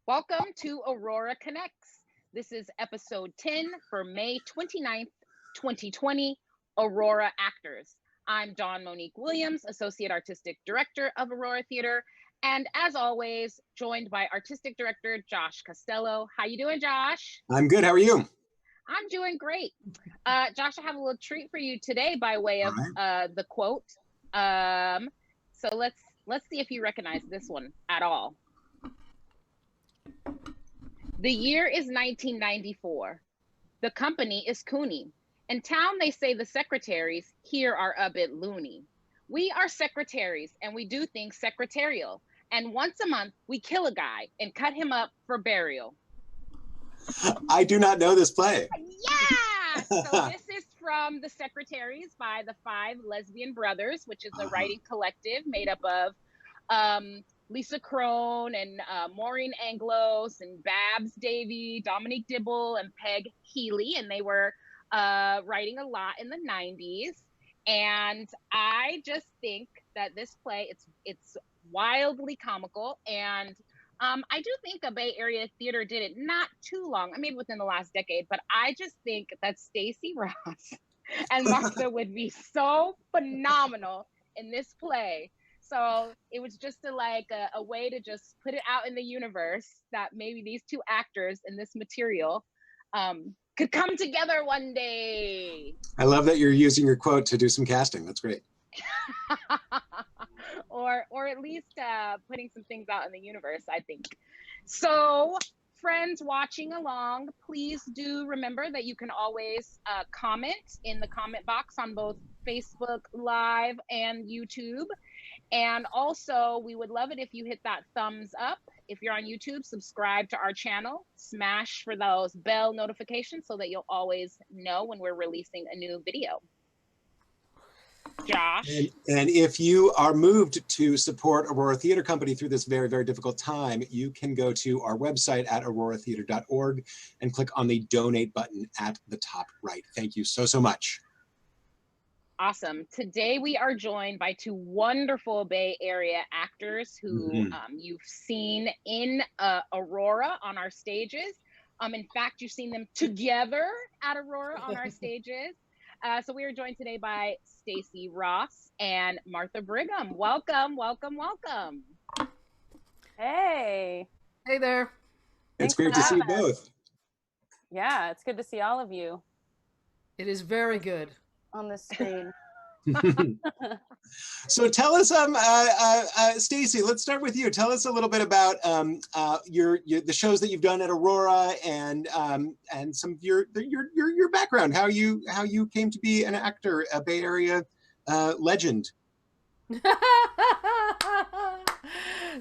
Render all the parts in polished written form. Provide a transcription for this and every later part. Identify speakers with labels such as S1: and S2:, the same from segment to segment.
S1: Welcome to Aurora Connects. This is episode 10 for May 29th, 2020, Aurora Actors. I'm Monique Williams, Associate Artistic Director of Aurora Theater, and as always, joined by Artistic Director Josh Costello. How you doing, Josh?
S2: I'm good. How are you?
S1: I'm doing great. Josh, I have a little treat for you today by way of the quote. So let's see if you recognize this one at all. The year is 1994. The company is Cooney. In town, they say the secretaries here are a bit loony. We are secretaries, and we do things secretarial. And once a month, we kill a guy and cut him up for burial.
S2: I do not know this play.
S1: Yeah! So this is from The Secretaries by the 5 Lesbian Brothers, which is a writing collective made up of Lisa Crone and Maureen Anglos and Babs Davy, Dominique Dibble, and Peg Healy. And they were writing a lot in the 90s. And I just think that this play, it's wildly comical. And I do think a Bay Area theater did it not too long, maybe within the last decade, but I just think that Stacy Ross and Martha would be so phenomenal in this play. So it was just a way to just put it out in the universe that maybe these two actors in this material could come together one day.
S2: I love that you're using your quote to do some casting. That's great.
S1: or at least putting some things out in the universe, I think. So friends watching along, please do remember that you can always comment in the comment box on both Facebook Live and YouTube. And also, we would love it if you hit that thumbs up. If you're on YouTube, subscribe to our channel, smash for those bell notifications so that you'll always know when we're releasing a new video. Josh?
S2: And if you are moved to support Aurora Theater Company through this very, very difficult time, you can go to our website at auroratheater.org and click on the donate button at the top right. Thank you so, so much.
S1: Awesome. Today we are joined by 2 wonderful Bay Area actors who you've seen in Aurora on our stages. In fact, you've seen them together at Aurora on our stages. So we are joined today by Stacy Ross and Martha Brigham. Welcome, welcome, welcome.
S3: Hey.
S4: Hey there.
S2: It's great to see you both.
S3: Yeah, it's good to see all of you.
S4: It is very good.
S3: On the screen.
S2: So tell us, Stacy, let's start with you. Tell us a little bit about the shows that you've done at Aurora and some of your background, how you came to be an actor, a Bay Area legend.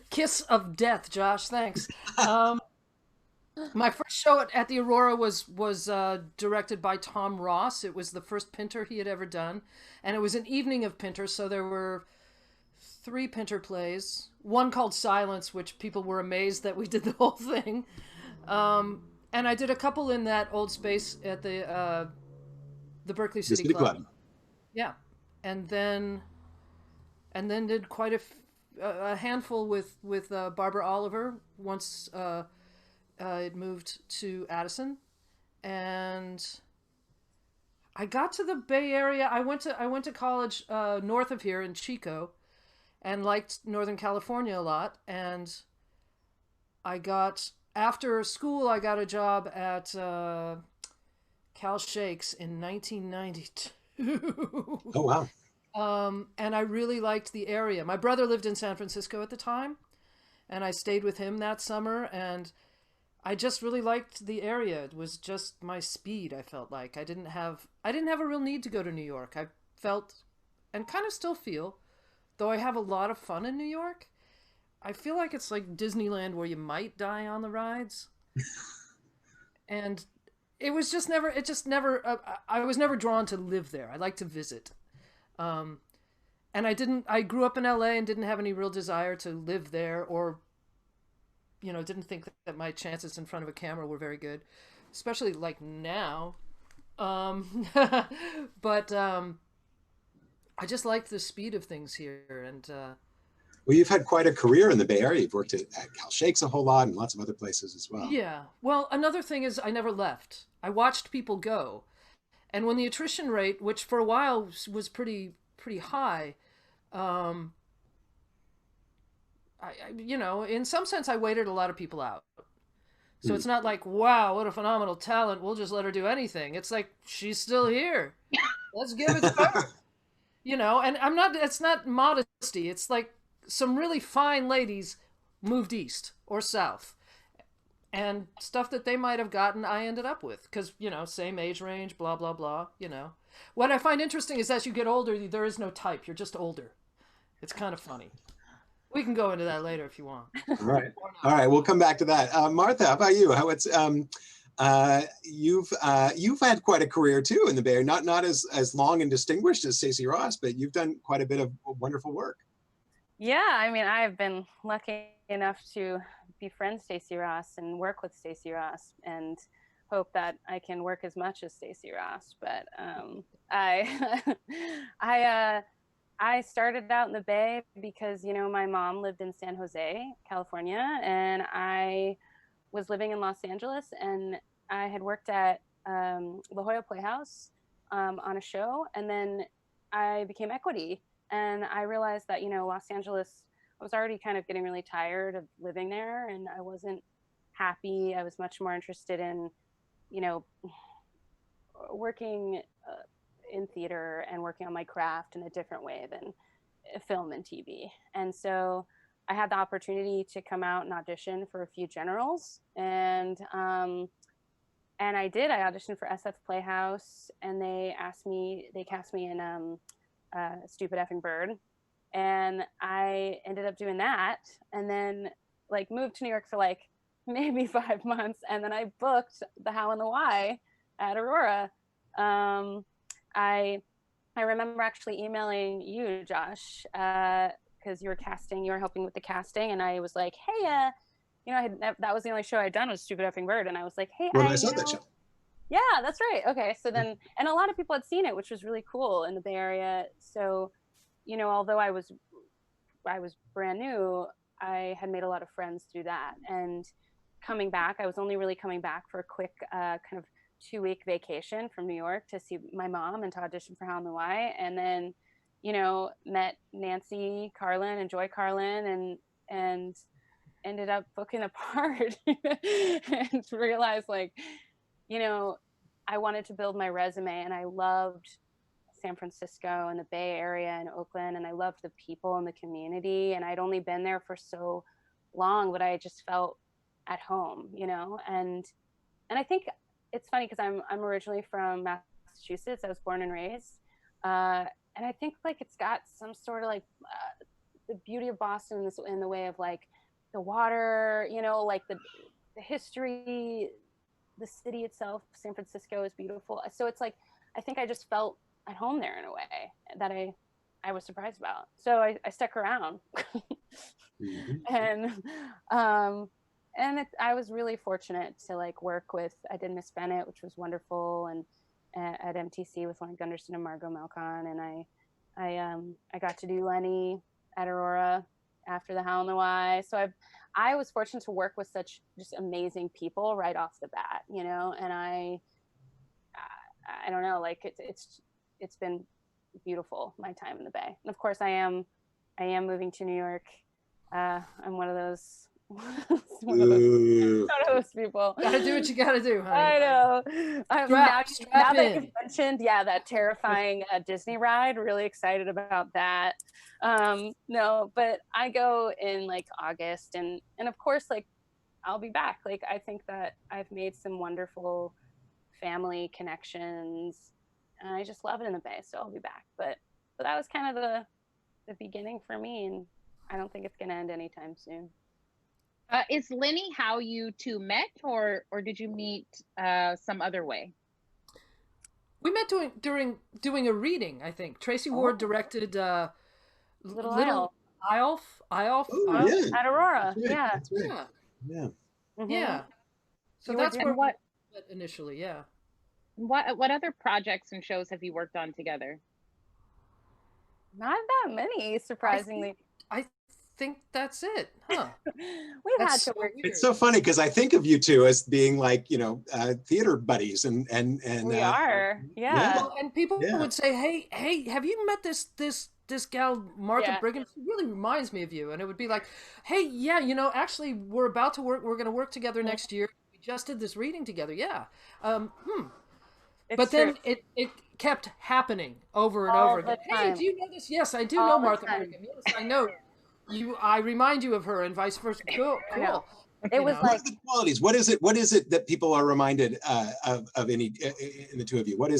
S4: Kiss of death, Josh. Thanks. My first show at the Aurora was directed by Tom Ross. It was the first Pinter he had ever done, and it was an evening of Pinter. So there were 3 Pinter plays. One called Silence, which people were amazed that we did the whole thing. And I did a couple in that old space at the Berkeley City Club. Yeah, and then did quite a handful with Barbara Oliver once. It moved to Addison, and I got to the Bay Area. I went to college north of here in Chico, and liked Northern California a lot. And after school, I got a job at Cal Shakes in 1992.
S2: Oh wow!
S4: And I really liked the area. My brother lived in San Francisco at the time, and I stayed with him that summer, and I just really liked the area. It was just my speed. I felt like I didn't have a real need to go to New York. I felt, and kind of still feel, though I have a lot of fun in New York, I feel like it's like Disneyland where you might die on the rides. And it just never, I was never drawn to live there. I like to visit. And I grew up in LA and didn't have any real desire to live there, or didn't think that my chances in front of a camera were very good, especially like now. But I just liked the speed of things here, and
S2: Well, you've had quite a career in the Bay Area. You've worked at Cal Shakes a whole lot and lots of other places as well.
S4: Yeah. Well, another thing is I never left. I watched people go. And when the attrition rate, which for a while was pretty high, you know, in some sense, I waited a lot of people out. So it's not like, wow, what a phenomenal talent. We'll just let her do anything. It's like, she's still here. Let's give it to her. You know, and it's not modesty. It's like some really fine ladies moved east or south. And stuff that they might have gotten, I ended up with. Because, you know, same age range, blah, blah, blah, you know. What I find interesting is as you get older, there is no type. You're just older. It's kind of funny. We can go into that later if you want.
S2: All right. All right. We'll come back to that. Martha, how about you? How it's you've had quite a career too in the Bay Area, not as long and distinguished as Stacy Ross, but you've done quite a bit of wonderful work.
S3: Yeah, I mean, I've been lucky enough to befriend Stacy Ross and work with Stacy Ross, and hope that I can work as much as Stacy Ross. But I started out in the Bay because, you know, my mom lived in San Jose, California, and I was living in Los Angeles, and I had worked at La Jolla Playhouse on a show, and then I became equity, and I realized that, you know, Los Angeles, I was already kind of getting really tired of living there, and I wasn't happy. I was much more interested in, you know, working in theater and working on my craft in a different way than film and TV. And so I had the opportunity to come out and audition for a few generals, and I did. I auditioned for SF Playhouse, and they cast me in Stupid Effing Bird, and I ended up doing that, and then like moved to New York for like maybe 5 months, and then I booked The How and the Why at Aurora. I remember actually emailing you, Josh, because you were helping with the casting, and I was like, hey, you know, that was the only show I'd done was Stupid Effing Bird, and I was like, hey,
S2: I saw that show.
S3: Yeah, that's right. Okay, so then, and a lot of people had seen it, which was really cool in the Bay Area. So, you know, although I was brand new, I had made a lot of friends through that. And coming back, I was only really coming back for a quick kind of 2-week vacation from New York to see my mom and to audition for How and the Why. And then, you know, met Nancy Carlin and Joy Carlin, and ended up booking a part and realized, like, you know, I wanted to build my resume, and I loved San Francisco and the Bay Area and Oakland, and I loved the people and the community, and I'd only been there for so long, but I just felt at home, you know. And I think it's funny because I'm originally from Massachusetts. I was born and raised, and I think like it's got some sort of like the beauty of Boston in the way of like the water, you know, like the history. The city itself, San Francisco, is beautiful. So it's like, I think I just felt at home there in a way that I was surprised about. So I stuck around. And I was really fortunate to like work with, I did Miss Bennett, which was wonderful, and at MTC with Lauren Gunderson and Margot Melkon. And I got to do Leni at Aurora after the How and the Why. So I was fortunate to work with such just amazing people right off the bat, you know. And I don't know, like it's been beautiful, my time in the Bay. And of course I am moving to New York. I'm one of those one of those people.
S4: Gotta do what you gotta do, honey.
S3: I know. Now that you've mentioned, that terrifying Disney ride, really excited about that. No, but I go in like August, and of course, like I'll be back. Like I think that I've made some wonderful family connections, and I just love it in the Bay, so I'll be back. But that was kind of the beginning for me, and I don't think it's gonna end anytime soon.
S1: Is Leni how you two met, or did you meet some other way?
S4: We met during doing a reading, I think. Tracy Ward directed Little Eyolf
S3: at Aurora.
S2: That's right.
S3: Yeah.
S2: That's right. Yeah.
S3: Mm-hmm.
S4: Yeah. So that's where we met initially, yeah.
S1: What other projects and shows have you worked on together?
S3: Not that many, surprisingly.
S4: I think that's it, huh?
S3: We've had
S4: That's
S3: to
S4: so
S3: work.
S4: weird.
S2: It's so funny because I think of you two as being like, theater buddies and
S3: We are, yeah.
S4: Well, and people
S2: Yeah.
S4: would say, hey, have you met this gal Martha
S3: Yeah.
S4: Brigham? She really reminds me of you. And it would be like, hey, yeah, actually we're going to work together next year. We just did this reading together. Yeah.
S3: It's
S4: But then
S3: true.
S4: it kept happening over and
S3: All
S4: over
S3: the
S4: again. Hey,
S3: time.
S4: do you know this? Yes, I do
S3: All
S4: know
S3: the
S4: Martha
S3: time.
S4: Brigham. Yes, I know you. I remind you of her, and vice versa. Cool.
S3: I know.
S4: Cool.
S3: It was
S4: know?
S2: What
S3: like,
S2: are the qualities? What is it that people are reminded of in the two of you? What are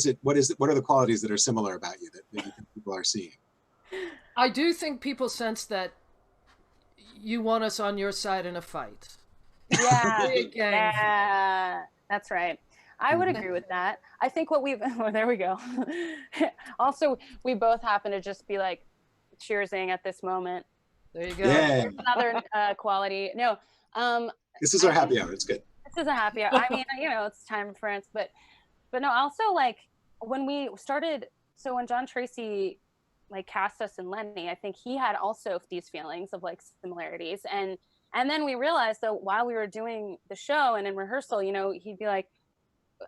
S2: the qualities that are similar about you that you think people are seeing?
S4: I do think people sense that you want us on your side in a fight.
S3: yeah,
S4: Big gang
S3: yeah, that's right. I would agree with that. I think what we've, oh, there we go. Also, we both happen to just be like cheersing at this moment.
S4: There you go.
S2: Yeah.
S3: Another quality. No,
S2: This is our happy hour. It's good.
S3: this is a happy hour. I mean, it's time for us, but no, also like when we started, so when Jon Tracy like cast us in Leni, I think he had also these feelings of like similarities. And then we realized that while we were doing the show and in rehearsal, he'd be like,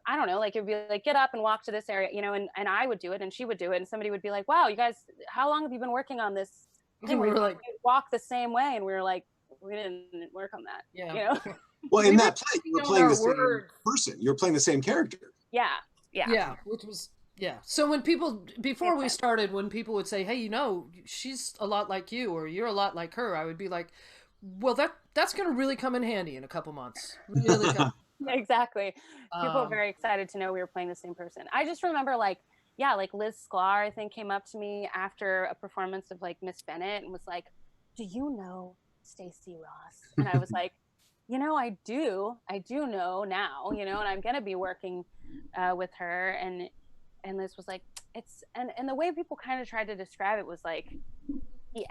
S3: I don't know, like it'd be like, get up and walk to this area, and I would do it and she would do it. And somebody would be like, wow, you guys, how long have you been working on this thing where you walk the same way? And we were like, we didn't work on that.
S4: Yeah.
S2: Well, in that play, you were playing the same
S4: person.
S2: You were playing the same character.
S3: Yeah.
S4: Which was, So when people, before we started, when people would say, hey, she's a lot like you, or you're a lot like her, I would be like, well, that's going to really come in handy in a couple months. Really come.
S3: Exactly. People were very excited to know we were playing the same person. I just remember like Liz Sklar, I think, came up to me after a performance of like Miss Bennett and was like, do you know Stacy Ross? And I was like, I do know now, and I'm going to be working with her. And Liz was like, and the way people kind of tried to describe it was like,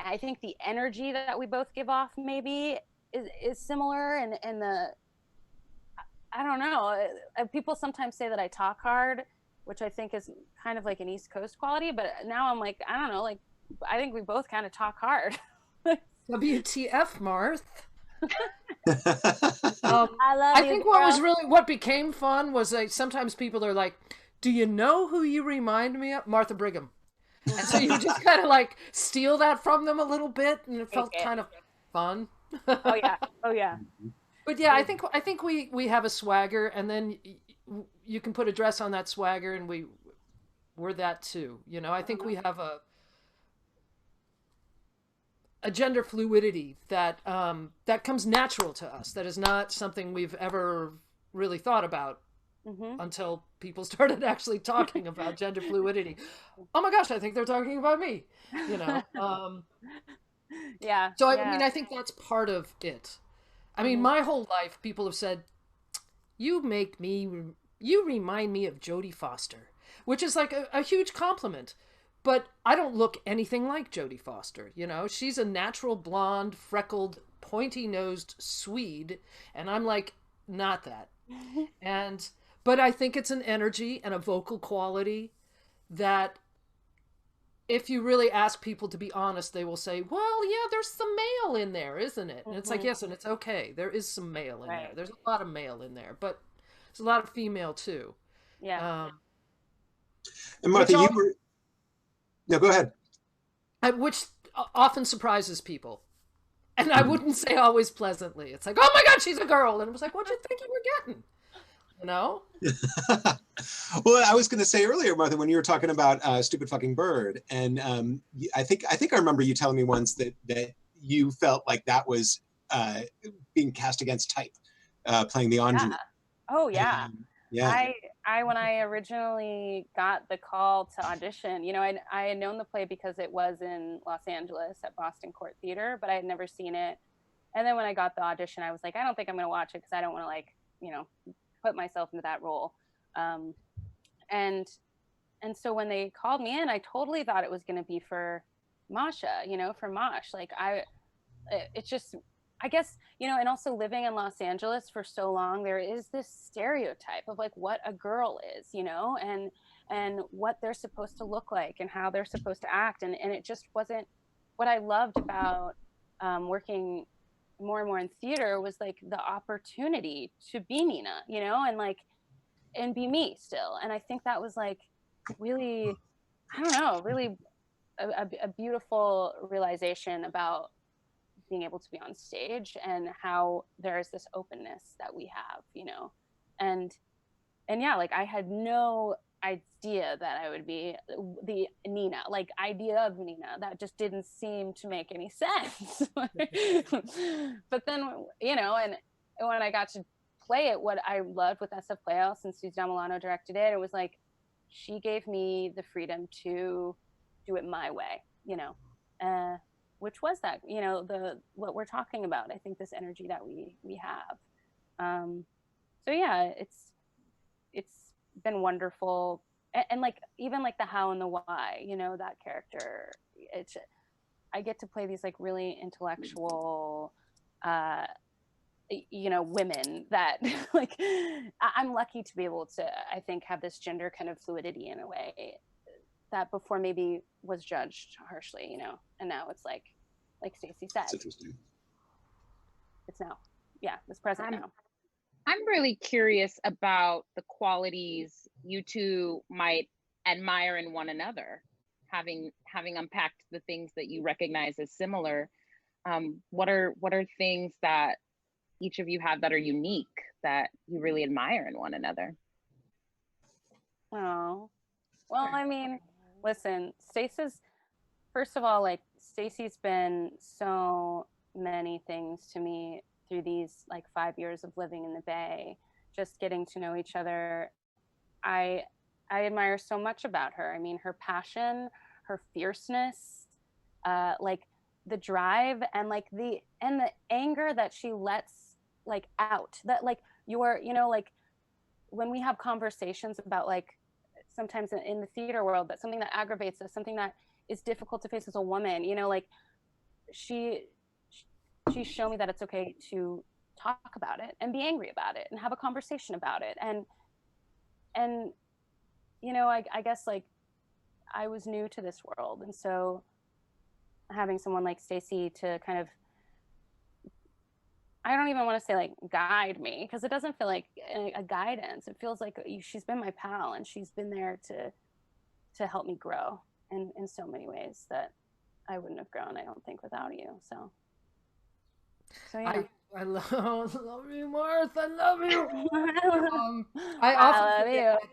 S3: I think the energy that we both give off maybe is similar, and the, I don't know, people sometimes say that I talk hard, which I think is kind of like an East Coast quality, but now I'm like, I don't know, like I think we both kind of talk hard.
S4: WTF, Marth.
S3: I love
S4: I
S3: you,
S4: think
S3: girl.
S4: what became fun was like sometimes people are like, do you know who you remind me of? Martha Brigham. And so you just kind of like steal that from them a little bit, and it felt kind of fun.
S3: Oh yeah.
S4: But yeah, I think we have a swagger, and then you can put a dress on that swagger, and we're that too. I think we have a gender fluidity that comes natural to us. That is not something we've ever really thought about until people started actually talking about gender fluidity. Oh my gosh, I think they're talking about me.
S3: Yeah.
S4: So I mean, I think that's part of it. I mean, my whole life, people have said, you remind me of Jodie Foster, which is like a huge compliment. But I don't look anything like Jodie Foster. She's a natural blonde, freckled, pointy-nosed Swede, and I'm like, not that. But I think it's an energy and a vocal quality that if you really ask people to be honest, they will say, well, yeah, there's some male in there, isn't it? And it's like, yes, and it's okay. There is some male in there. There's a lot of male in there, but there's a lot of female too.
S3: Yeah.
S2: And Martha, you were... No, go ahead.
S4: Which often surprises people. And I wouldn't say always pleasantly. It's like, oh my God, she's a girl. And it was like, what'd you think you were getting?
S2: Well, I was going to say earlier, Martha, when you were talking about Stupid Fucking Bird, and I think I remember you telling me once that you felt like that was being cast against type, playing the ingenue.
S3: Oh yeah.
S2: Yeah.
S3: I when I originally got the call to audition, I had known the play because it was in Los Angeles at Boston Court Theater, but I had never seen it. And then when I got the audition, I was like, I don't think I'm going to watch it because I don't want to put myself into that role. And so when they called me in, I totally thought it was going to be for Masha, for Mosh. Like it's just, I guess, and also living in Los Angeles for so long, there is this stereotype of like what a girl is, and what they're supposed to look like and how they're supposed to act. And it just wasn't what I loved about working more and more in theater was like the opportunity to be Nina, you know, and like, and be me still. And I think that was like really, I don't know, really a beautiful realization about being able to be on stage and how there's this openness that we have, you know. And yeah, like I had no idea that I would be the Nina, like idea of Nina, that just didn't seem to make any sense. But then, you know, and when I got to play it, what I loved with SF Playhouse, and Susie Milano directed it, it was like she gave me the freedom to do it my way, you know, which was that, you know, what we're talking about. I think this energy that we have. So yeah, it's been wonderful, and like even like the how and the why, you know, that character. I get to play these like really intellectual, you know, women that like I'm lucky to be able to, I think, have this gender kind of fluidity in a way that before maybe was judged harshly, you know, and now it's like Stacy said,
S2: That's interesting.
S3: It's now, yeah, it's present now.
S1: I'm really curious about the qualities you two might admire in one another, having unpacked the things that you recognize as similar. What are things that each of you have that are unique that you really admire in one another?
S3: Oh, well, I mean, listen, first of all, like Stacy's been so many things to me through these like 5 years of living in the Bay, just getting to know each other. I admire so much about her. I mean, her passion, her fierceness, like the drive, and like the anger that she lets like out, that like you know, like when we have conversations about like sometimes in the theater world, that something that aggravates us, something that is difficult to face as a woman, you know, like she's shown me that it's okay to talk about it and be angry about it and have a conversation about it. And you know, I guess like I was new to this world, and so having someone like Stacy to kind of, I don't even want to say like guide me, because it doesn't feel like a guidance. It feels like she's been my pal, and she's been there to help me grow in so many ways that I wouldn't have grown, I don't think, without you. So yeah.
S4: I love you, Martha. I love you. I
S3: I
S4: often
S3: love
S4: forget
S3: you.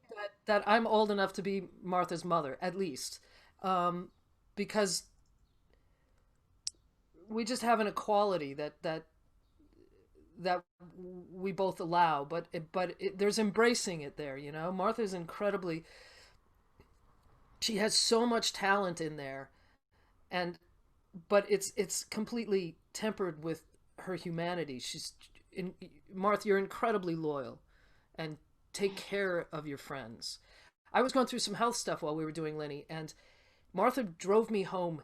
S4: that I'm old enough to be Martha's mother, at least, because we just have an equality that we both allow, but there's embracing it there. You know, Martha's incredibly. She has so much talent in there, but it's completely tempered with her humanity. Martha, you're incredibly loyal and take care of your friends. I was going through some health stuff while we were doing Leni, and Martha drove me home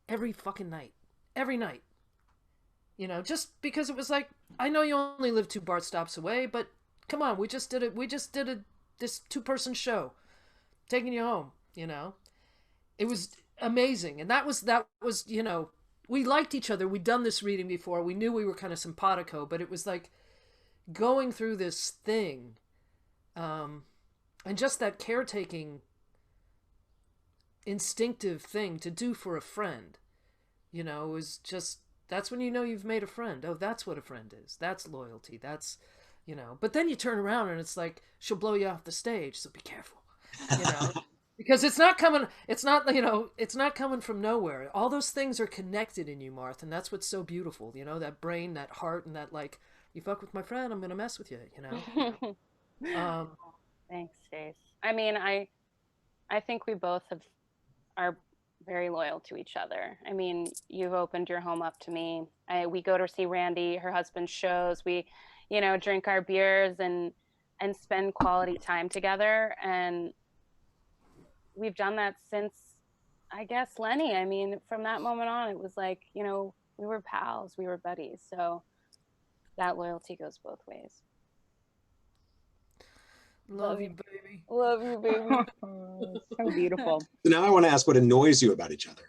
S4: every fucking night. Every night. You know, just because it was like, I know you only live 2 BART stops away, but come on, we just did this 2-person show, taking you home, you know. It was amazing. And that was, you know, we liked each other. We'd done this reading before. We knew we were kind of simpatico, but it was like going through this thing, and just that caretaking, instinctive thing to do for a friend, you know, was just, that's when you know you've made a friend. Oh, that's what a friend is. That's loyalty. That's, you know, but then you turn around and it's like, she'll blow you off the stage, so be careful, you know. Because it's not coming from nowhere. All those things are connected in you, Martha, and that's what's so beautiful. You know, that brain, that heart, and that, like, you fuck with my friend, I'm gonna mess with you. You know.
S3: Thanks, Stace. I mean, I think we both are very loyal to each other. I mean, you've opened your home up to me. We go to see Randy, her husband's shows. We, you know, drink our beers and spend quality time together, and we've done that since, I guess, Leni. I mean, from that moment on, it was like, you know, we were pals, we were buddies. So that loyalty goes both ways.
S4: Love you, baby.
S3: Love you, baby.
S1: So beautiful.
S2: So now I want to ask what annoys you about each other.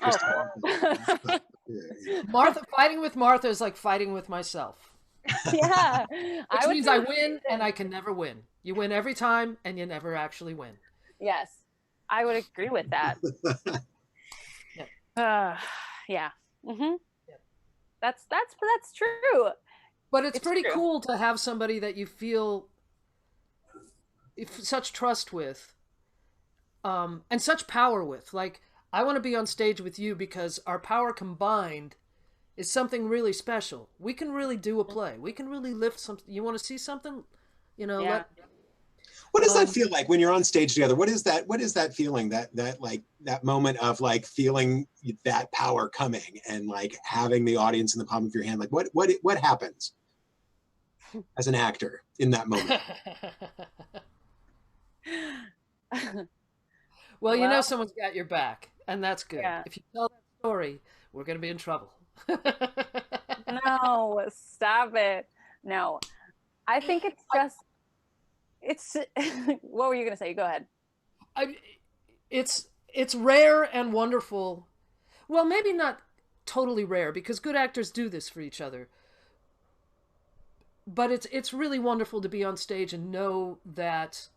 S3: Oh, cool.
S4: Martha, fighting with Martha is like fighting with myself.
S3: Yeah.
S4: Which means I win and I can never win. You win every time and you never actually win.
S3: Yes, I would agree with that. Yeah. Mm-hmm. That's true.
S4: But it's pretty cool to have somebody that you feel such trust with, and such power with. Like, I want to be on stage with you because our power combined is something really special. We can really do a play. We can really lift something. You want to see something? You know,
S3: Yeah.
S2: What does that feel like when you're on stage together? What is that feeling, that moment of like feeling that power coming and like having the audience in the palm of your hand? Like what happens as an actor in that moment?
S4: Well, you know someone's got your back, and that's good.
S3: Yeah.
S4: If you tell that story, we're going to be in trouble.
S3: No, stop it. No, I think it's what were you going to say? Go ahead.
S4: It's rare and wonderful. Well, maybe not totally rare, because good actors do this for each other. But it's really wonderful to be on stage and know that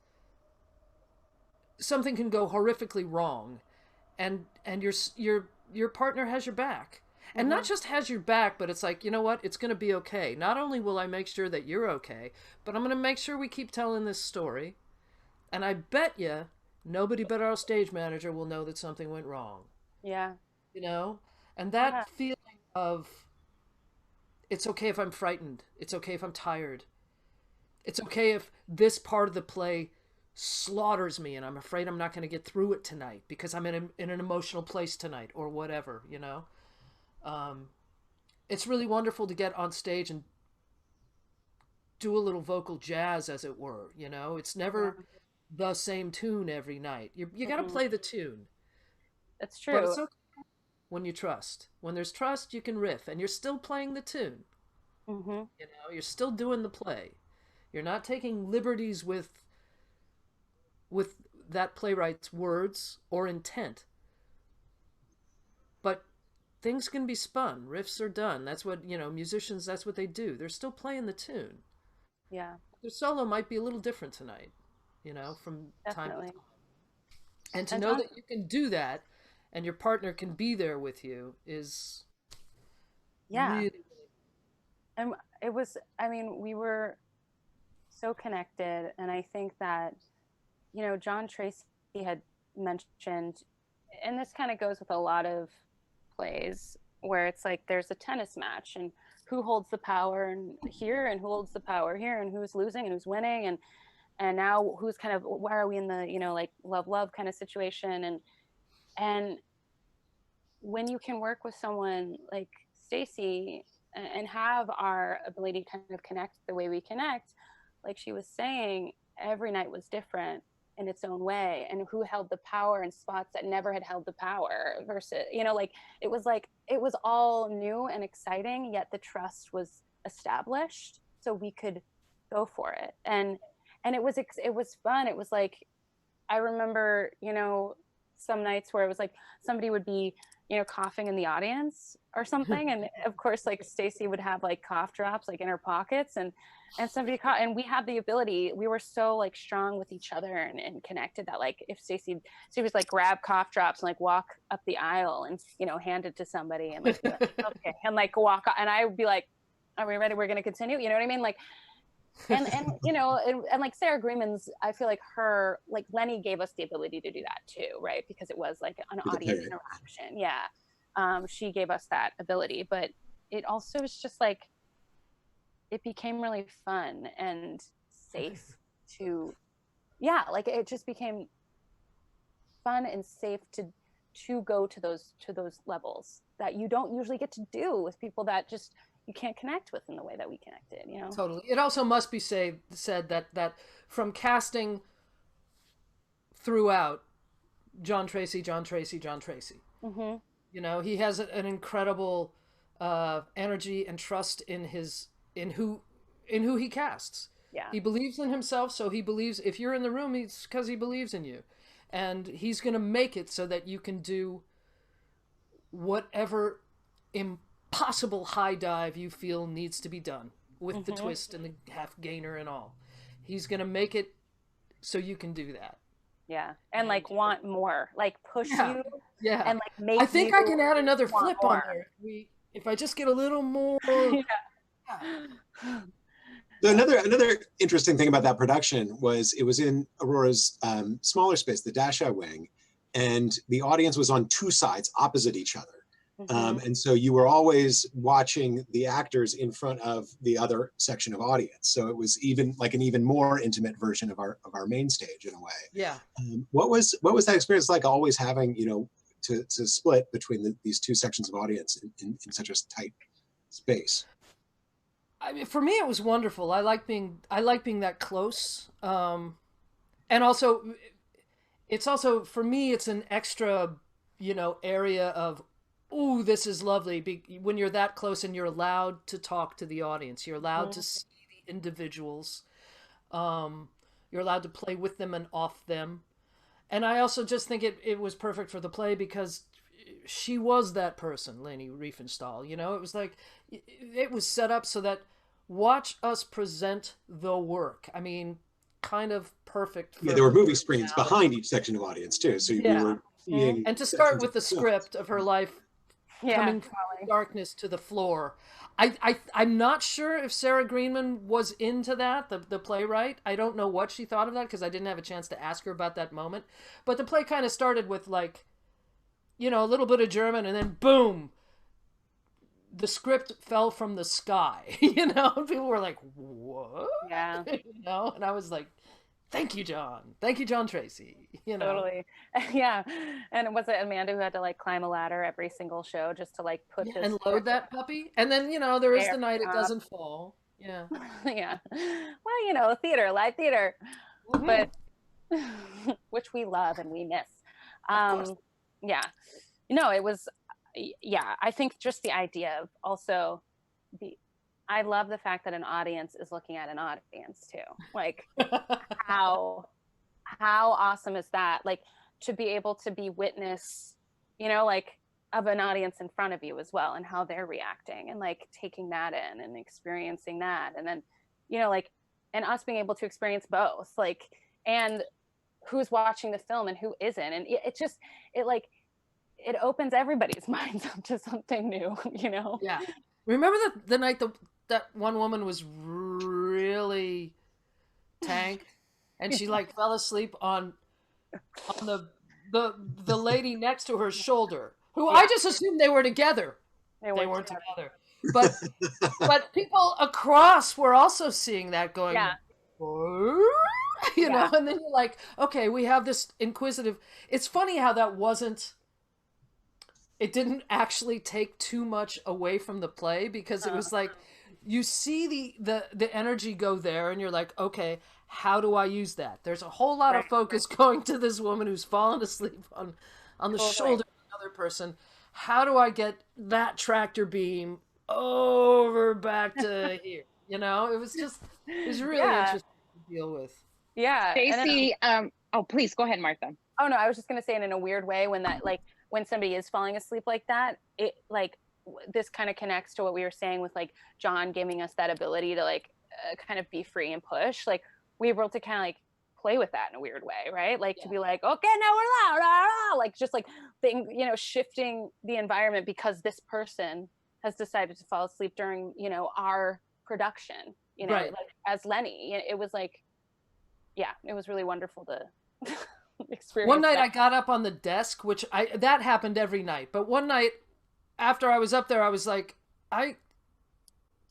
S4: something can go horrifically wrong, and your partner has your back. And not just has your back, but it's like, you know what? It's going to be okay. Not only will I make sure that you're okay, but I'm going to make sure we keep telling this story. And I bet you nobody but our stage manager will know that something went wrong.
S3: Yeah.
S4: You know? And that feeling of, it's okay if I'm frightened. It's okay if I'm tired. It's okay if this part of the play slaughters me and I'm afraid I'm not going to get through it tonight because I'm in an emotional place tonight or whatever, you know? It's really wonderful to get on stage and do a little vocal jazz, as it were, you know? It's never the same tune every night. You got to play the tune.
S3: That's true.
S4: But it's okay when you trust. When there's trust, you can riff, and you're still playing the tune. You know, you're still doing the play. You're not taking liberties with that playwright's words or intent. But things can be spun. Riffs are done. That's what, you know, musicians, that's what they do. They're still playing the tune.
S3: Yeah.
S4: Their solo might be a little different tonight, you know, from time to time. And to know that you can do that and your partner can be there with you is really...
S3: And it was, I mean, we were so connected. And I think that, you know, Jon Tracy had mentioned, and this kind of goes with a lot of plays where it's like there's a tennis match and who holds the power and here and who holds the power here and who's losing and who's winning and now who's kind of, why are we in the, you know, like love kind of situation, and when you can work with someone like Stacy and have our ability to kind of connect the way we connect, like she was saying, every night was different in its own way, and who held the power in spots that never had held the power versus, you know, like it was all new and exciting, yet the trust was established so we could go for it. And it was fun. It was like, I remember, you know, some nights where it was like somebody would be, you know, coughing in the audience or something, and of course like Stacy would have like cough drops like in her pockets, and somebody caught, and we had the ability, we were so like strong with each other and connected that like if Stacy was like grab cough drops and like walk up the aisle and, you know, hand it to somebody and like, okay, and like walk, and I would be like, are we ready, we're gonna continue, you know what I mean, like, and you know, and like Sarah Greenman's, I feel like her, like Leni gave us the ability to do that too, right, because it was like an audience interaction. She gave us that ability, but it also was just like, it became really fun and safe to, like it just became fun and safe to go to those levels that you don't usually get to do with people that just you can't connect with in the way that we connected, you know?
S4: Totally. It also must be said that from casting throughout, Jon Tracy.
S3: Mm-hmm.
S4: You know, he has an incredible energy and trust in who he casts.
S3: Yeah.
S4: He believes in himself, so he believes if you're in the room, it's because he believes in you. And he's going to make it so that you can do whatever impossible high dive you feel needs to be done with the twist and the half gainer and all. He's going to make it so you can do that.
S3: Yeah. And like want more, like push you.
S4: Yeah.
S3: And like make
S4: I think I can add another flip
S3: more.
S4: on there. If I just get a little more.
S2: So another interesting thing about that production was it was in Aurora's smaller space, the Dash-I wing, and the audience was on two sides opposite each other. And so you were always watching the actors in front of the other section of audience. So it was even like an even more intimate version of our main stage in a way.
S4: Yeah.
S2: What was that experience like, always having, you know, to split between these two sections of audience in such a tight space?
S4: I mean, for me, it was wonderful. I like being that close. And also, it's also, for me, it's an extra, you know, area of, ooh, this is lovely. When you're that close and you're allowed to talk to the audience, you're allowed to see the individuals. You're allowed to play with them and off them. And I also just think it was perfect for the play because she was that person, Leni Riefenstahl. You know, it was like, it was set up so that watch us present the work. I mean, kind of perfect.
S2: Yeah, there were movie screens behind each section of audience too. So we were seeing.
S4: And to start with the script of her life coming from darkness to the floor. I'm not sure if Sarah Greenman was into that, the playwright. I don't know what she thought of that because I didn't have a chance to ask her about that moment. But the play kind of started with like, you know, a little bit of German and then boom, the script fell from the sky, you know? People were like, what?
S3: Yeah.
S4: You know? And I was like, thank you, Jon. Thank you, Jon Tracy. You know?
S3: Totally. Yeah. And was it Amanda who had to like climb a ladder every single show just to like put this
S4: and load that puppy? And then, you know, there is the night it doesn't fall. Yeah.
S3: Yeah. Well, you know, theater, live theater. But which we love and we miss. Yeah. No, it was, yeah, I think just the idea of also I love the fact that an audience is looking at an audience too. Like how awesome is that? Like to be able to be witness, you know, like of an audience in front of you as well and how they're reacting and like taking that in and experiencing that. And then, you know, like, and us being able to experience both, like, and who's watching the film and who isn't. And it opens everybody's minds up to something new, you know?
S4: Yeah. Remember the night that one woman was really tanked and she like fell asleep on the lady next to her shoulder, who I just assumed they were together. They weren't together. But people across were also seeing that going, you know, and then you're like, okay, we have this inquisitive. It's funny how that it didn't actually take too much away from the play because it was like, you see the energy go there and you're like, okay, how do I use that? There's a whole lot of focus going to this woman who's fallen asleep on the shoulder of another person. How do I get that tractor beam over back to here? You know, it was really interesting to deal with.
S3: Yeah.
S1: Stacy, please go ahead, Martha.
S3: Oh no, I was just going to say, and in a weird way, when that, like, when somebody is falling asleep like that, it like, this kind of connects to what we were saying with like Jon giving us that ability to like kind of be free and push. Like we were able to kind of like play with that in a weird way, right? Like to be like, okay, now we're loud, like just like thing, you know, shifting the environment because this person has decided to fall asleep during, you know, our production, you know, like as Leni. It was like, yeah, it was really wonderful to experience.
S4: One night I got up on the desk, which that happened every night, but one night after I was up there, I was like, I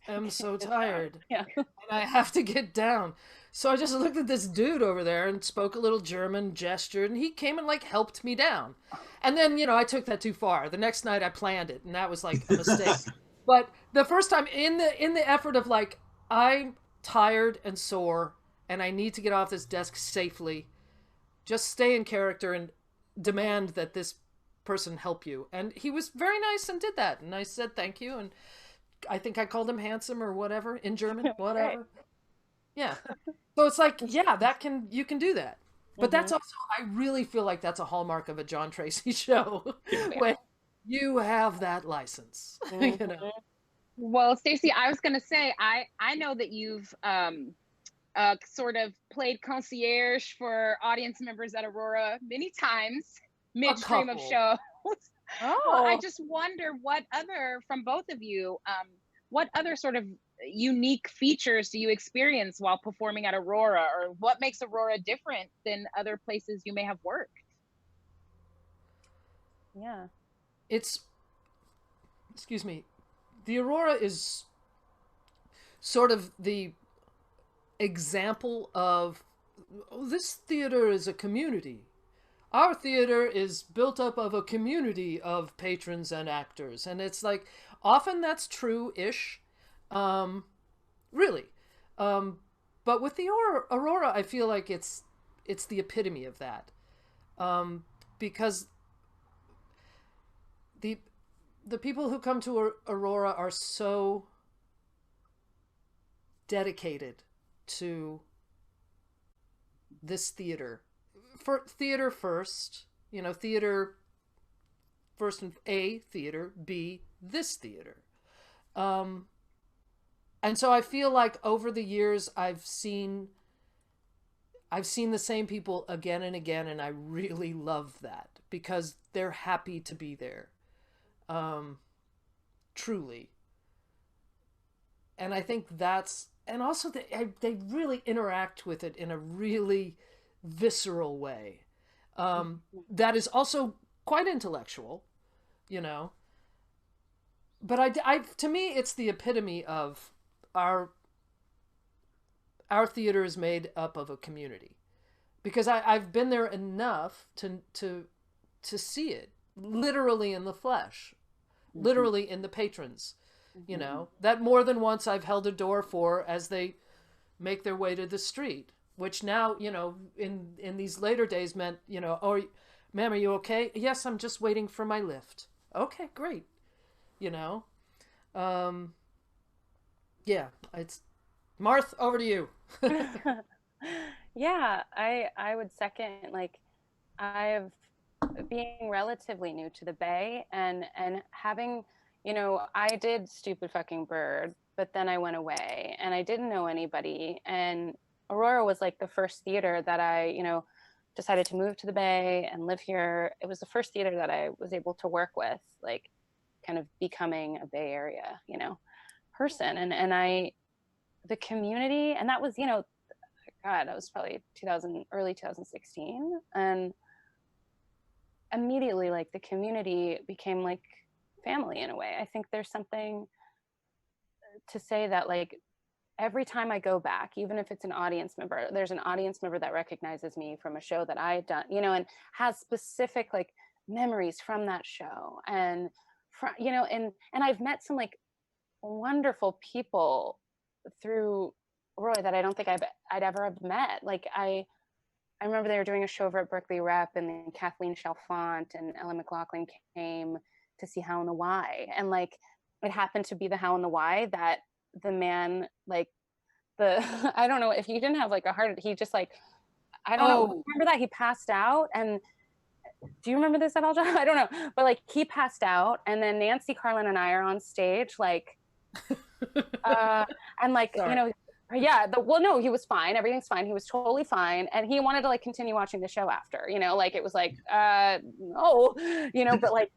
S4: am so tired and I have to get down. So I just looked at this dude over there and spoke a little German, gestured, and he came and like helped me down. And then, you know, I took that too far. The next night I planned it and that was like a mistake. But the first time in the effort of like, I'm tired and sore and I need to get off this desk safely, just stay in character and demand that this person help you. And he was very nice and did that. And I said, thank you. And I think I called him handsome or whatever in German, whatever. Yeah. So it's like, yeah, you can do that. But that's also, I really feel like that's a hallmark of a Jon Tracy show. you have that license. You know.
S1: Well, Stacy, I was going to say, I know that you've sort of played concierge for audience members at Aurora many times midstream of shows. Well, I just wonder what other, from both of you, what other sort of unique features do you experience while performing at Aurora, or what makes Aurora different than other places you may have worked?
S3: Yeah.
S4: Excuse me, the Aurora is sort of the example of, oh, this theater is a community. Our theater is built up of a community of patrons and actors. And it's like, often that's true-ish, really. But with the Aurora, I feel like it's the epitome of that. Because the people who come to Aurora are so dedicated to this theater. For theater first, you know, theater first, and A, theater, B, this theater. And so I feel like over the years I've seen the same people again and again, and I really love that because they're happy to be there. Truly. And I think that's, and also they really interact with it in a really visceral way. That is also quite intellectual, you know. But I to me, it's the epitome of our theater is made up of a community, because I've been there enough to see it literally in the flesh, literally in the patrons, you know, that more than once I've held a door for as they make their way to the street, which now, you know, in these later days meant, you know, oh, ma'am, are you okay? Yes, I'm just waiting for my lift. Okay, great. You know, yeah, it's Martha, over to you.
S3: Yeah, I would second, like, I've being relatively new to the Bay and having, you know, I did Stupid Fucking Bird, but then I went away and I didn't know anybody, and Aurora was like the first theater that I, you know, decided to move to the Bay and live here. It was the first theater that I was able to work with, like, kind of becoming a Bay Area, you know, person. And the community, and that was, you know, God, that was probably early 2016. And immediately, like, the community became like family in a way. I think there's something to say that, like, every time I go back, even if it's an audience member, there's an audience member that recognizes me from a show that I had done, you know, and has specific, like, memories from that show. And you know, and I've met some, like, wonderful people through Roy that I don't think I'd ever have met. Like, I remember they were doing a show over at Berkeley Rep, and then Kathleen Chalfant and Ellen McLaughlin came to see How and the Why. And, like, it happened to be the How and the Why that the man, like, I don't know if he didn't have, like, a heart, he just, like, I don't know. Remember that he passed out? And do you remember this at all, John? I don't know. But, like, he passed out, and then Nancy, Carlin, and I are on stage, like, and, like, sorry. You know, yeah, well, no, he was fine. Everything's fine. He was totally fine. And he wanted to, like, continue watching the show after, you know, like, it was like, no, you know, but, like,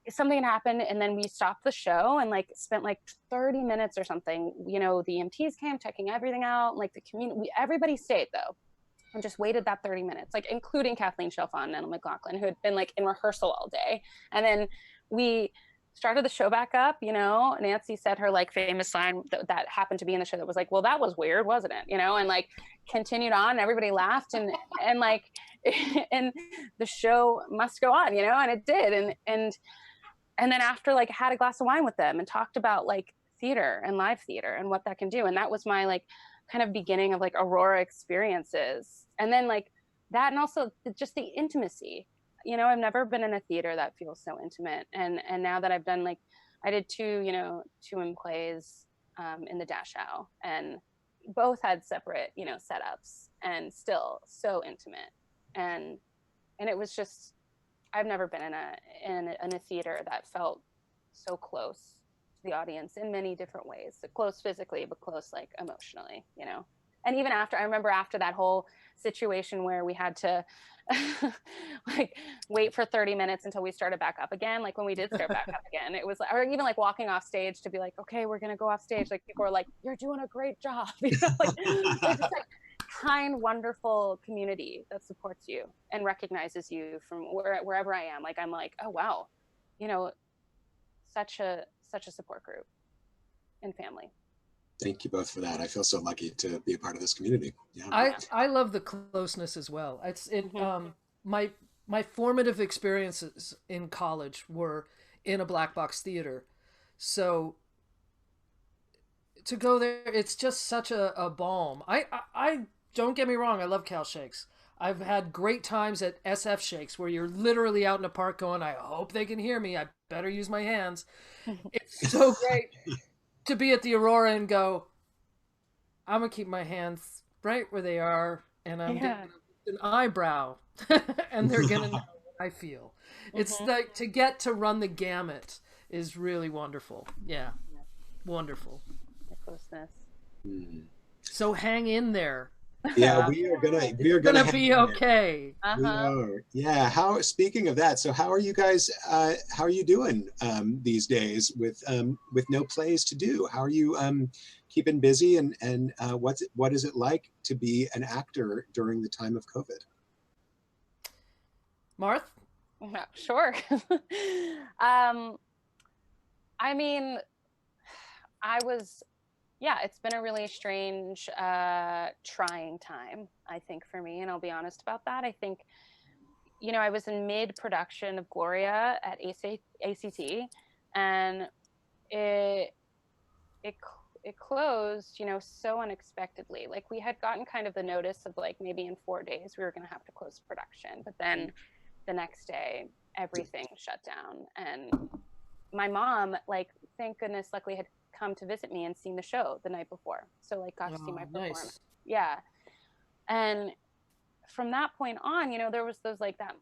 S3: something happened, and then we stopped the show and, like, spent like 30 minutes or something. You know, the EMTs came checking everything out, like, the community, everybody stayed though, and just waited that 30 minutes, like, including Kathleen Chalfant and Ellen McLaughlin, who had been, like, in rehearsal all day. And then we started the show back up, you know. Nancy said her, like, famous line that happened to be in the show that was like, well, that was weird, wasn't it? You know, and, like, continued on, and everybody laughed, and like, and the show must go on, you know, and it did. And then after, like, had a glass of wine with them and talked about, like, theater and live theater and what that can do. And that was my, like, kind of beginning of, like, Aurora experiences. And then, like, that, and also just the intimacy. You know, I've never been in a theater that feels so intimate. And now that I've done, like, I did two plays in the Dachau, and both had separate, you know, setups, and still so intimate. And it was just, I've never been in a theater that felt so close to the audience in many different ways. So close physically, but close like emotionally, you know. And even after, I remember after that whole situation where we had to like wait for 30 minutes until we started back up again. Like when we did start back up again, it was like, or even like walking off stage to be like, okay, we're gonna go off stage. Like people are like, you're doing a great job. You know, like it's just like kind, wonderful community that supports you and recognizes you from wherever I am. Like I'm like, oh wow, you know, such a support group and family.
S2: Thank you both for that. I feel so lucky to be a part of this community. Yeah.
S4: I love the closeness as well. My formative experiences in college were in a black box theater. So to go there, it's just such a balm. I don't get me wrong, I love Cal Shakes. I've had great times at SF Shakes where you're literally out in a park going, I hope they can hear me. I better use my hands. It's so great to be at the Aurora and go, I'm going to keep my hands right where they are, and I'm going to an eyebrow, and they're going to know what I feel. It's like to get to run the gamut is really wonderful. Yeah. Wonderful.
S3: The closeness.
S4: So hang in there.
S2: Yeah, we are gonna
S4: be okay.
S2: We are. Yeah. Speaking of that, so how are you guys? How are you doing these days with no plays to do? How are you keeping busy? And what is it like to be an actor during the time of COVID?
S4: Martha?
S3: Sure. I mean, it's been a really strange, trying time, I think, for me. And I'll be honest about that. I think, you know, I was in mid-production of Gloria at ACT, and it closed, you know, so unexpectedly. Like we had gotten kind of the notice of like maybe in 4 days we were going to have to close production. But then the next day, everything shut down. And my mom, like, thank goodness, luckily had come to visit me and seen the show the night before, so like got to see my performance. Nice. Yeah. And from that point on, you know, there was those like that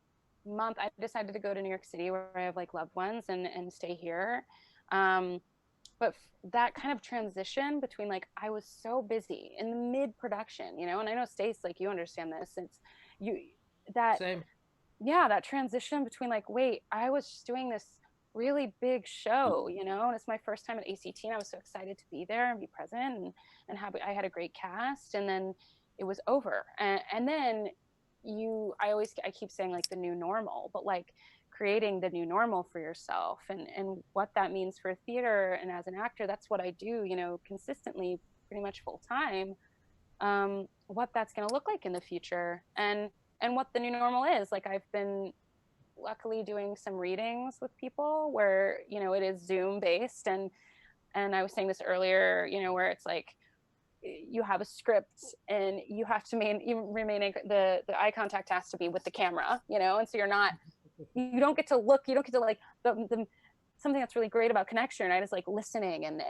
S3: month I decided to go to New York City where I have like loved ones and stay here, but that kind of transition between like I was so busy in the mid-production, you know, and I know Stace, like you understand this, it's same. Yeah, that transition between like, wait, I was just doing this really big show, you know, and it's my first time at ACT, and I was so excited to be there and be present and I had a great cast, and then it was over, and then I keep saying like the new normal, but like creating the new normal for yourself and what that means for theater, and as an actor, that's what I do, you know, consistently, pretty much full time, what that's going to look like in the future, and what the new normal is. Like I've been luckily doing some readings with people where, you know, it is Zoom based, and I was saying this earlier, you know, where it's like you have a script and you have to remain the eye contact has to be with the camera, you know, and so you don't get to like the something that's really great about connection, right, is like listening and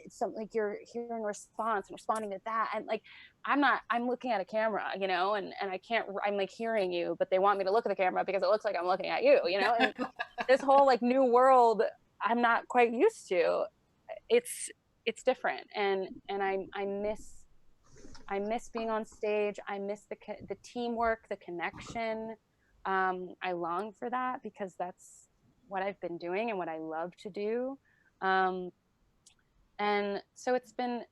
S3: it's something like you're hearing response and responding to that, and like I'm looking at a camera, you know, and I'm like hearing you, but they want me to look at the camera because it looks like I'm looking at you, you know, and this whole like new world I'm not quite used to. It's different, and I miss being on stage. I miss the teamwork, the connection. I long for that because that's what I've been doing and what I love to do. And so it's been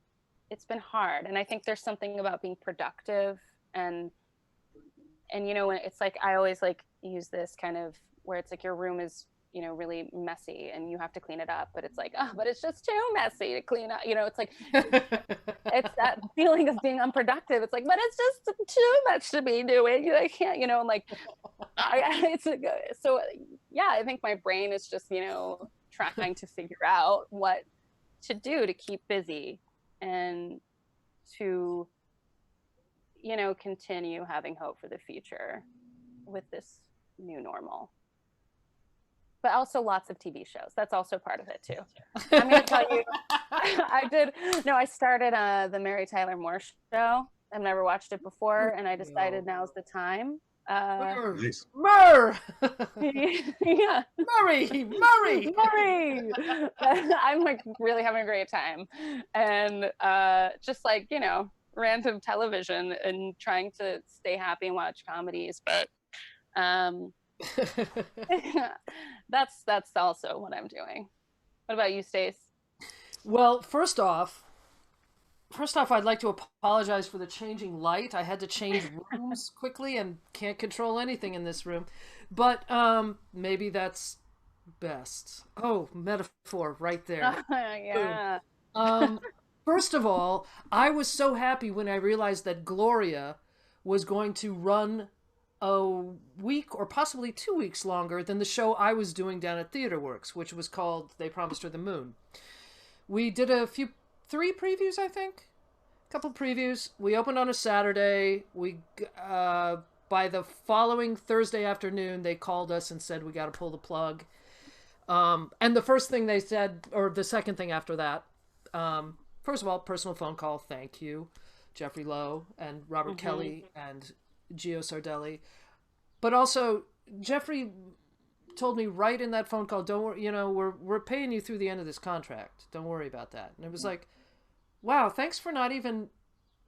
S3: hard. And I think there's something about being productive and you know, it's like, I always like use this kind of where it's like your room is, you know, really messy and you have to clean it up, but it's like, oh, but it's just too messy to clean up. You know, it's like, it's that feeling of being unproductive. It's like, but it's just too much to be doing. I can't, you know, and like, so yeah, I think my brain is just, you know, trying to figure out what to do to keep busy and to, you know, continue having hope for the future with this new normal. But also lots of TV shows. That's also part of it too. I'm going to tell you, I started the Mary Tyler Moore Show. I've never watched it before, and I decided now's the time.
S2: Nice.
S4: Murr!
S3: Yeah.
S4: Murray!
S3: I'm like really having a great time. And just like, you know, random television and trying to stay happy and watch comedies. But that's also what I'm doing. What about you, Stace?
S4: Well, first off, I'd like to apologize for the changing light. I had to change rooms quickly and can't control anything in this room. But maybe that's best. Oh, metaphor right there.
S3: Yeah.
S4: First of all, I was so happy when I realized that Gloria was going to run a week or possibly 2 weeks longer than the show I was doing down at TheaterWorks, which was called They Promised Her the Moon. We did 3 previews, I think. A couple previews. We opened on a Saturday. We by the following Thursday afternoon, they called us and said we got to pull the plug. And the first thing they said, or the second thing after that, first of all, personal phone call. Thank you, Jeffrey Lowe and Robert Kelly and Gio Sardelli. But also, Jeffrey told me right in that phone call, don't worry, you know, we're paying you through the end of this contract. Don't worry about that. And it was like, wow, thanks for not even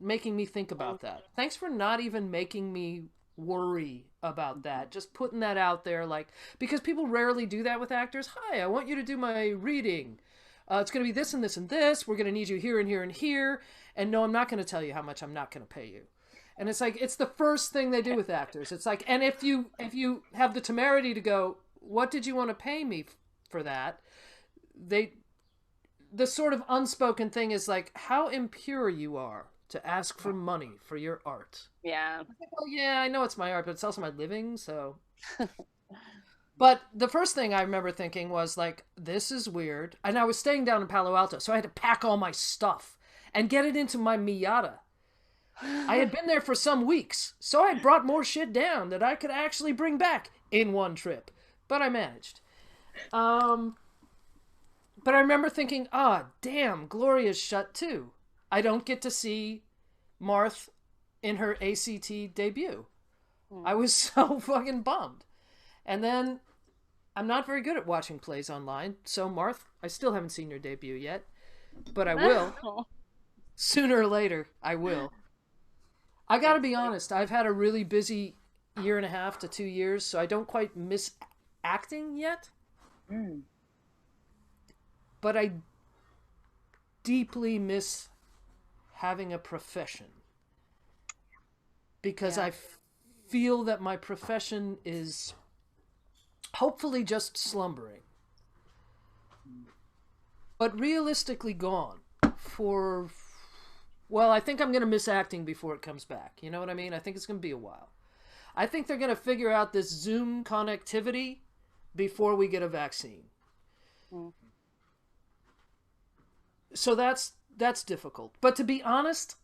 S4: making me think about that. Thanks for not even making me worry about that. Just putting that out there, like, because people rarely do that with actors. Hi, I want you to do my reading. It's going to be this and this and this. We're going to need you here and here and here. And no, I'm not going to tell you how much I'm not going to pay you. And it's like, it's the first thing they do with actors. It's like, and if you have the temerity to go, what did you want to pay me for that? The sort of unspoken thing is like, how impure you are to ask for money for your art.
S3: Yeah.
S4: Well, yeah, I know it's my art, but it's also my living, so. But the first thing I remember thinking was like, this is weird. And I was staying down in Palo Alto, so I had to pack all my stuff and get it into my Miata. I had been there for some weeks, so I brought more shit down that I could actually bring back in one trip. But I managed. But I remember thinking, damn, Gloria's shut too. I don't get to see Martha in her ACT debut. I was so fucking bummed. And then I'm not very good at watching plays online. So Martha, I still haven't seen your debut yet, but I will. Sooner or later, I will. I gotta be honest, I've had a really busy 1.5 to 2 years, so I don't quite miss acting yet. But I deeply miss having a profession. Because I feel that my profession is hopefully just slumbering. But realistically gone for... Well, I think I'm going to miss acting before it comes back. You know what I mean? I think it's going to be a while. I think they're going to figure out this Zoom connectivity before we get a vaccine. So that's difficult. But to be honest,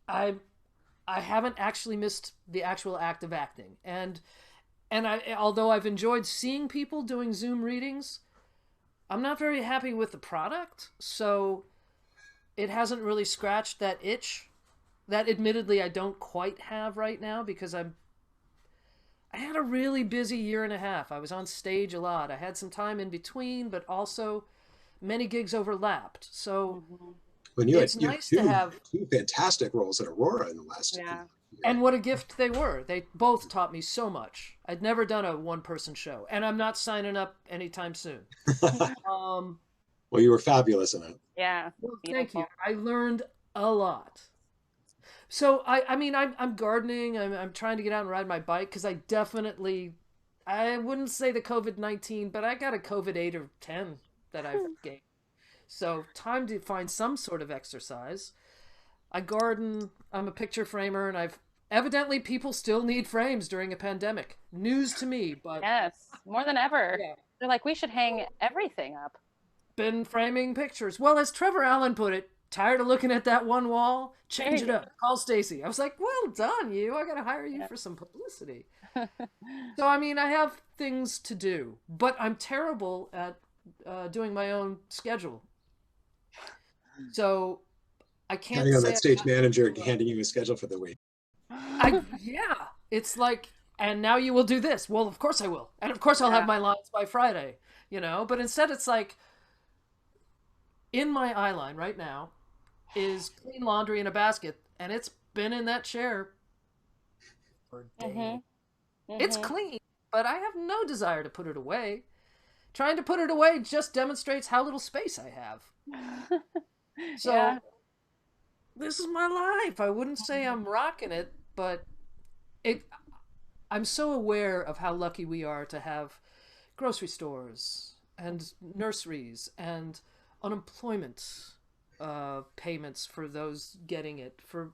S4: I haven't actually missed the actual act of acting. And although I've enjoyed seeing people doing Zoom readings, I'm not very happy with the product. So it hasn't really scratched that itch that admittedly I don't quite have right now because I had a really busy 1.5. I was on stage a lot. I had some time in between, but also many gigs overlapped. So it's nice to have
S2: 2 fantastic roles at Aurora in the last year.
S4: And what a gift they were. They both taught me so much. I'd never done a one-person show, and I'm not signing up anytime soon.
S2: Well, you were fabulous in it.
S3: Yeah.
S4: Well, thank you. I learned a lot. So I mean, I'm gardening. I'm trying to get out and ride my bike because I wouldn't say the COVID-19, but I got a COVID 8 or 10 that I've gained. So time to find some sort of exercise. I garden. I'm a picture framer, and evidently people still need frames during a pandemic. News to me, but
S3: yes, more than ever. Yeah. They're like, we should hang everything up.
S4: Been framing pictures. Well, as Trevor Allen put it, tired of looking at that one wall? Change it up. Call Stacy. I was like, well done, you. I got to hire you for some publicity. So, I mean, I have things to do, but I'm terrible at doing my own schedule. So I can't
S2: say that stage manager handing you a schedule for the week.
S4: Yeah. It's like, and now you will do this. Well, of course I will. And of course I'll have my lines by Friday, you know? But instead it's like, in my eye line right now is clean laundry in a basket, and it's been in that chair for days. It's clean, but I have no desire to put it away. Trying to put it away just demonstrates how little space I have. So this is my life. I wouldn't say I'm rocking it, but I'm so aware of how lucky we are to have grocery stores and nurseries and unemployment payments for those getting it. For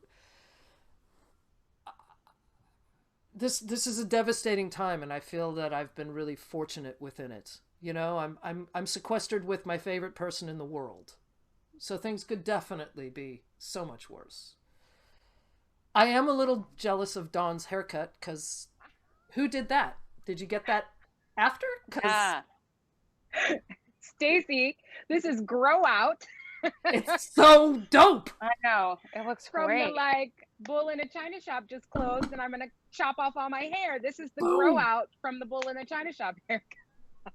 S4: this is a devastating time, and I feel that I've been really fortunate within it. You know, I'm sequestered with my favorite person in the world, so things could definitely be so much worse. I am a little jealous of Dawn's haircut, because who did that? Did you get that after?
S1: Stacy, this is Grow Out.
S4: It's so dope.
S3: I know. It looks
S1: From
S3: great.
S1: the like Bull in a China Shop just closed, and I'm gonna chop off all my hair. This is the Grow Out from the Bull in a China Shop haircut.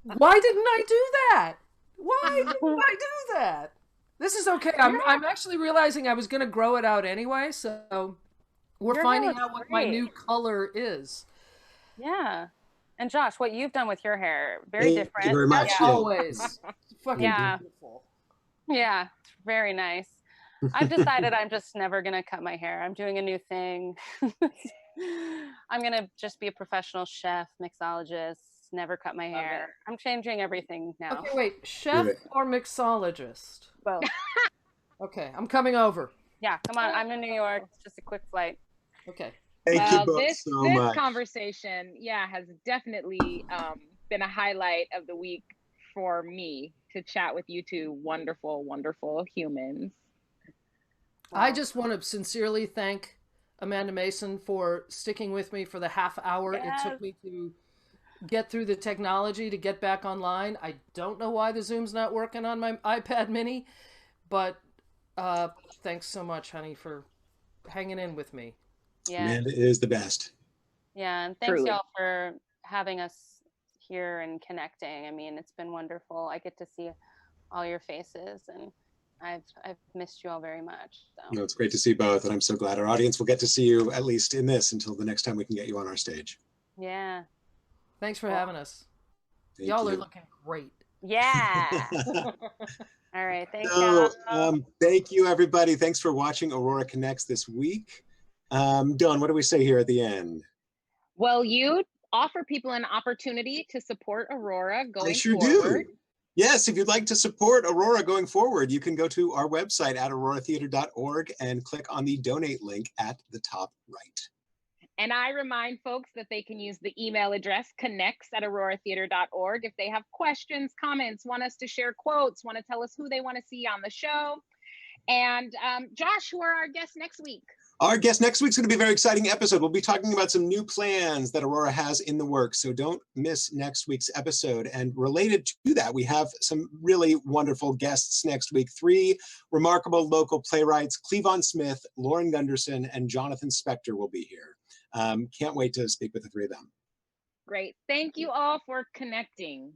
S4: Why didn't I do that? Why didn't I do that? This is okay. I'm actually realizing I was gonna grow it out anyway, so we're finding out what my new color is.
S3: Yeah. And Josh, what you've done with your hair, very different.
S2: Thank you very much.
S4: Always. Fucking beautiful.
S3: Yeah, it's very nice. I've decided I'm just never going to cut my hair. I'm doing a new thing. I'm going to just be a professional chef, mixologist, never cut my hair. I'm changing everything now.
S4: Okay, wait. Chef or mixologist?
S3: Both.
S4: Okay, I'm coming over.
S3: Yeah, come on. I'm in New York. It's just a quick flight.
S4: Okay.
S2: Thank you both
S1: this
S2: so much.
S1: conversation, has definitely been a highlight of the week for me, to chat with you two wonderful, wonderful humans.
S4: I just want to sincerely thank Amanda Mason for sticking with me for the half hour it took me to get through the technology to get back online. I don't know why the Zoom's not working on my iPad mini, but thanks so much, honey, for hanging in with me.
S3: Yeah.
S2: Amanda is the best.
S3: Yeah, and thanks y'all for having us here and connecting. I mean, it's been wonderful. I get to see all your faces, and I've missed you all very much. So.
S2: No, it's great to see both, and I'm so glad our audience will get to see you, at least in this, until the next time we can get you on our stage.
S3: Yeah.
S4: Thanks for having us.
S2: Thank
S4: Y'all
S2: you.
S4: are looking great.
S3: Yeah. All right. Thanks, y'all.
S2: Thank you, everybody. Thanks for watching Aurora Connects this week. Dawn, what do we say here at the end?
S1: Well, you offer people an opportunity to support Aurora going
S2: I sure
S1: forward.
S2: do. Yes, if you'd like to support Aurora going forward, you can go to our website at auroratheater.org and click on the donate link at the top right.
S1: And I remind folks that they can use the email address connects@auroratheater.org if they have questions, comments, want us to share quotes, want to tell us who they want to see on the show. And Josh, who are our guests next week?
S2: Our guest next week's going to be a very exciting episode. We'll be talking about some new plans that Aurora has in the works, so don't miss next week's episode. And related to that, we have some really wonderful guests next week. 3 remarkable local playwrights, Cleavon Smith, Lauren Gunderson, and Jonathan Spector will be here. Can't wait to speak with the 3 of them.
S1: Great. Thank you all for connecting.